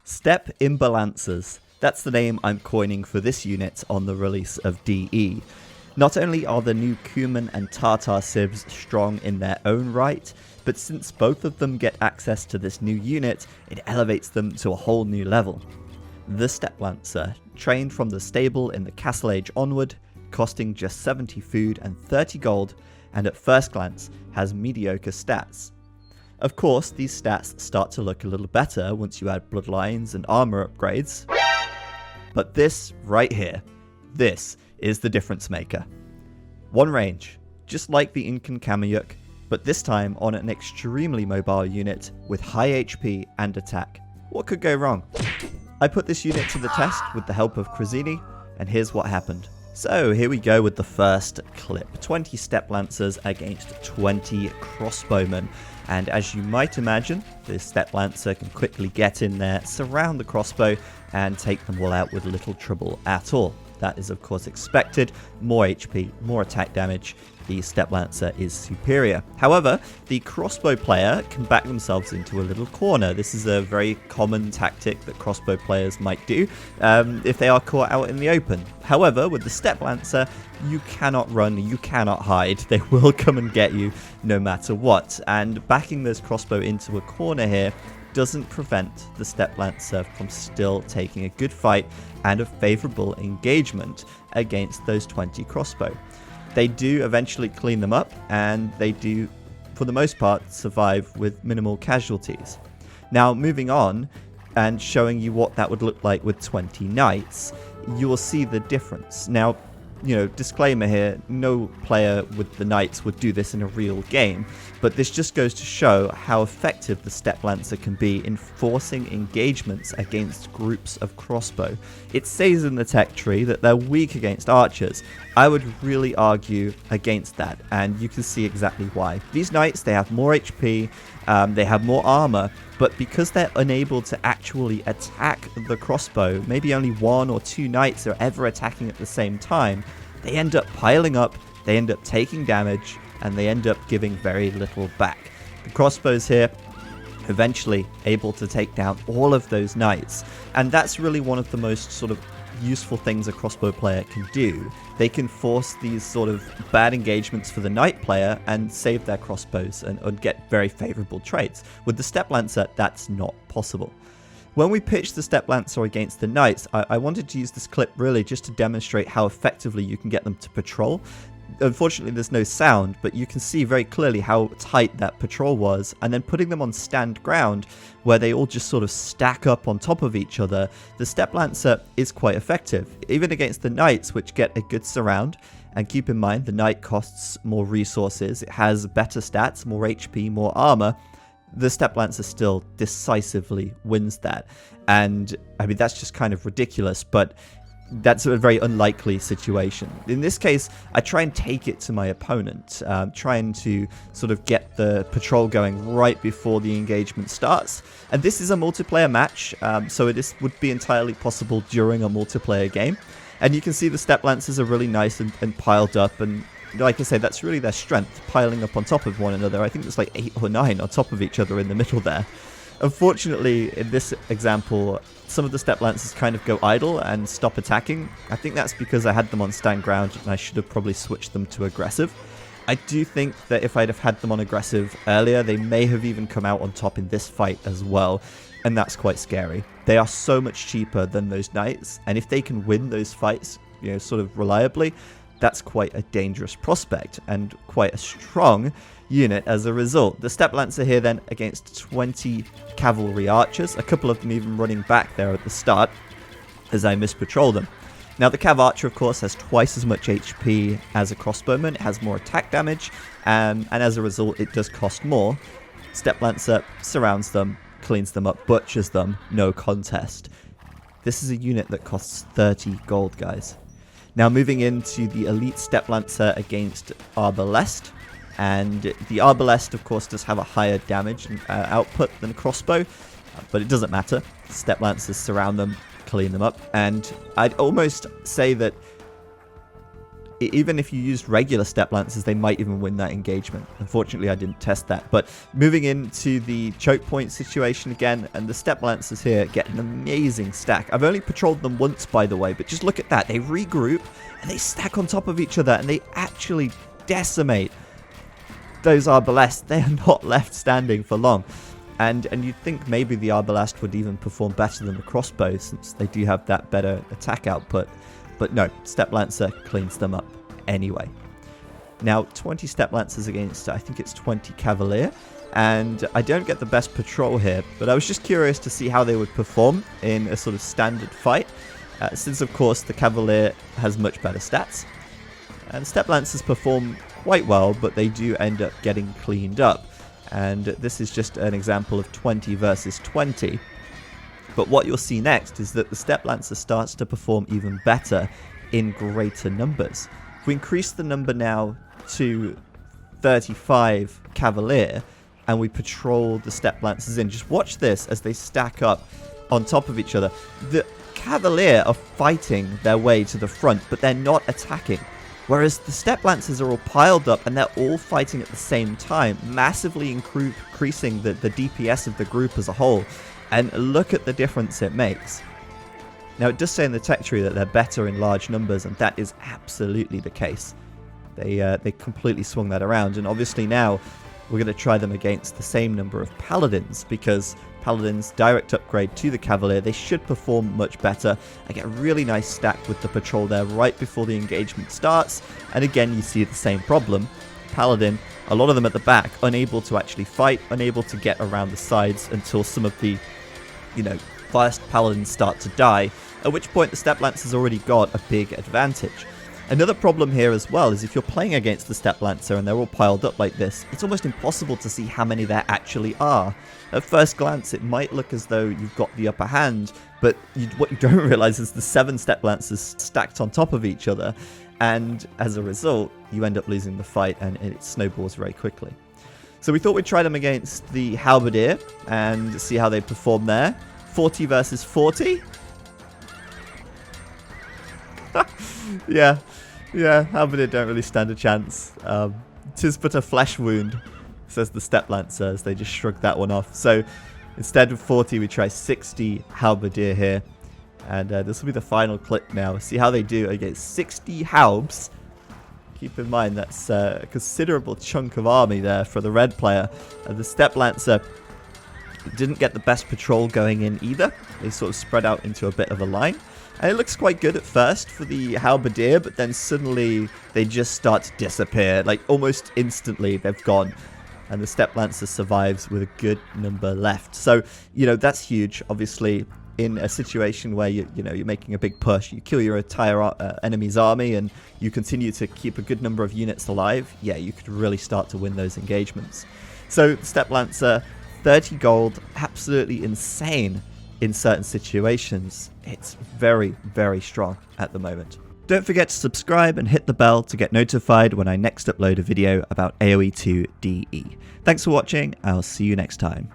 Steppe Imbalancers. That's the name I'm coining for this unit on the release of DE. Not only are the new Cumans and Tartars civs strong in their own right, but since both of them get access to this new unit, it elevates them to a whole new level. The Steppe Lancer, trained from the stable in the Castle Age onward, costing just 70 food and 30 gold, and at first glance has mediocre stats. Of course, these stats start to look a little better once you add bloodlines and armor upgrades. But this right here, this is the difference maker. One range, just like the Incan Kameyuk, but this time on an extremely mobile unit with high HP and attack. What could go wrong? I put this unit to the test with the help of Krazini, and here's what happened. So here we go with the first clip. 20 Steppe Lancers against 20 crossbowmen. And as you might imagine, this Steppe Lancer can quickly get in there, surround the crossbow, and take them all out with little trouble at all. That is of course expected. More HP, more attack damage. The Steppe Lancer is superior. However, the crossbow player can back themselves into a little corner. This is a very common tactic that crossbow players might do if they are caught out in the open. However, with the Steppe Lancer, you cannot run, you cannot hide. They will come and get you no matter what. And backing this crossbow into a corner here doesn't prevent the Steppe Lancer from still taking a good fight and a favourable engagement against those 20 crossbow. They do eventually clean them up, and they do, for the most part, survive with minimal casualties. Now, moving on and showing you what that would look like with 20 knights, you will see the difference. Now, disclaimer here, no player with the knights would do this in a real game, but this just goes to show how effective the Steppe Lancer can be in forcing engagements against groups of crossbow. It says in the tech tree that they're weak against archers. I would really argue against that, and you can see exactly why. These knights, they have more HP, they have more armor, but because they're unable to actually attack the crossbow, maybe only 1 or 2 knights are ever attacking at the same time, they end up piling up, they end up taking damage, and they end up giving very little back. The crossbows here, eventually able to take down all of those knights, and that's really one of the most sort of useful things a crossbow player can do. They can force these sort of bad engagements for the knight player and save their crossbows and get very favorable trades. With the Steppe Lancer, that's not possible. When we pitched the Steppe Lancer against the knights, I wanted to use this clip really just to demonstrate how effectively you can get them to patrol. Unfortunately, there's no sound, but you can see very clearly how tight that patrol was, and then putting them on stand ground, where they all just sort of stack up on top of each other, the Steppe Lancer is quite effective, even against the knights, which get a good surround. And keep in mind, the knight costs more resources, it has better stats, more HP, more armor. The Steppe Lancer still decisively wins that, and I mean, that's just kind of ridiculous, but that's a very unlikely situation. In this case, I try and take it to my opponent, trying to sort of get the patrol going right before the engagement starts. And this is a multiplayer match, so it would be entirely possible during a multiplayer game. And you can see the Steppe Lancers are really nice and piled up, and like I say, that's really their strength, piling up on top of one another. I think there's like 8 or 9 on top of each other in the middle there. Unfortunately, in this example, some of the Steppe Lancers kind of go idle and stop attacking. I think that's because I had them on stand ground and I should have probably switched them to aggressive. I do think that if I'd have had them on aggressive earlier, they may have even come out on top in this fight as well, and that's quite scary. They are so much cheaper than those knights, and if they can win those fights, sort of reliably, that's quite a dangerous prospect and quite a strong unit as a result. The Steppe Lancer here then against 20 cavalry archers, a couple of them even running back there at the start as I mispatrol them. Now the cav archer of course has twice as much HP as a crossbowman, it has more attack damage, and as a result it does cost more. Steppe Lancer surrounds them, cleans them up, butchers them, no contest. This is a unit that costs 30 gold, guys. Now moving into the elite Steppe Lancer against Arbalest. And the Arbalest, of course, does have a higher damage output than a crossbow, but it doesn't matter. Steppe Lancers surround them, clean them up, and I'd almost say that even if you used regular Steppe Lancers, they might even win that engagement. Unfortunately, I didn't test that. But moving into the choke point situation again, and the Steppe Lancers here get an amazing stack. I've only patrolled them once, by the way, but just look at that. They regroup, and they stack on top of each other, and they actually decimate those Arbalest. They are not left standing for long. And you'd think maybe the Arbalest would even perform better than the crossbow, since they do have that better attack output. But no, Steppe Lancer cleans them up anyway. Now, 20 Steppe Lancers against, I think it's 20 Cavalier. And I don't get the best patrol here, but I was just curious to see how they would perform in a sort of standard fight. Since, of course, the Cavalier has much better stats. And Steppe Lancers perform quite well, but they do end up getting cleaned up. And this is just an example of 20 versus 20. But what you'll see next is that the Steppe Lancer starts to perform even better in greater numbers. If we increase the number now to 35 Cavalier, and we patrol the Steppe Lancers in, just watch this as they stack up on top of each other. The Cavalier are fighting their way to the front, but they're not attacking. Whereas the Steppe Lancers are all piled up and they're all fighting at the same time, massively increasing the DPS of the group as a whole. And look at the difference it makes. Now, it does say in the tech tree that they're better in large numbers, and that is absolutely the case. They completely swung that around, and obviously now we're going to try them against the same number of Paladins, because Paladins direct upgrade to the Cavalier. They should perform much better. I get a really nice stack with the patrol there right before the engagement starts, and again you see the same problem. Paladin, a lot of them at the back, unable to actually fight, unable to get around the sides until some of the, first Paladins start to die, at which point the Steppe Lancer's already got a big advantage. Another problem here as well is if you're playing against the Steppe Lancer and they're all piled up like this, it's almost impossible to see how many there actually are. At first glance, it might look as though you've got the upper hand, but what you don't realize is the 7 Steppe Lancers stacked on top of each other, and as a result, you end up losing the fight and it snowballs very quickly. So we thought we'd try them against the Halberdier and see how they perform there. 40 versus 40? Yeah, Halberdier don't really stand a chance. 'Tis but a flesh wound, says the Steppe Lancers. They just shrug that one off. So instead of 40, we try 60 Halberdier here. And this will be the final clip now. See how they do against 60 Halbs. Keep in mind that's a considerable chunk of army there for the red player. The Steppe Lancer didn't get the best patrol going in either. They sort of spread out into a bit of a line. And it looks quite good at first for the Halberdier, but then suddenly they just start to disappear. Like almost instantly they've gone. And the Steppe Lancer survives with a good number left. So, that's huge. Obviously, in a situation where you're making a big push, you kill your entire enemy's army and you continue to keep a good number of units alive, yeah, you could really start to win those engagements. So, Steppe Lancer, 30 gold, absolutely insane in certain situations. It's very, very strong at the moment. Don't forget to subscribe and hit the bell to get notified when I next upload a video about AoE2 DE. Thanks for watching, I'll see you next time.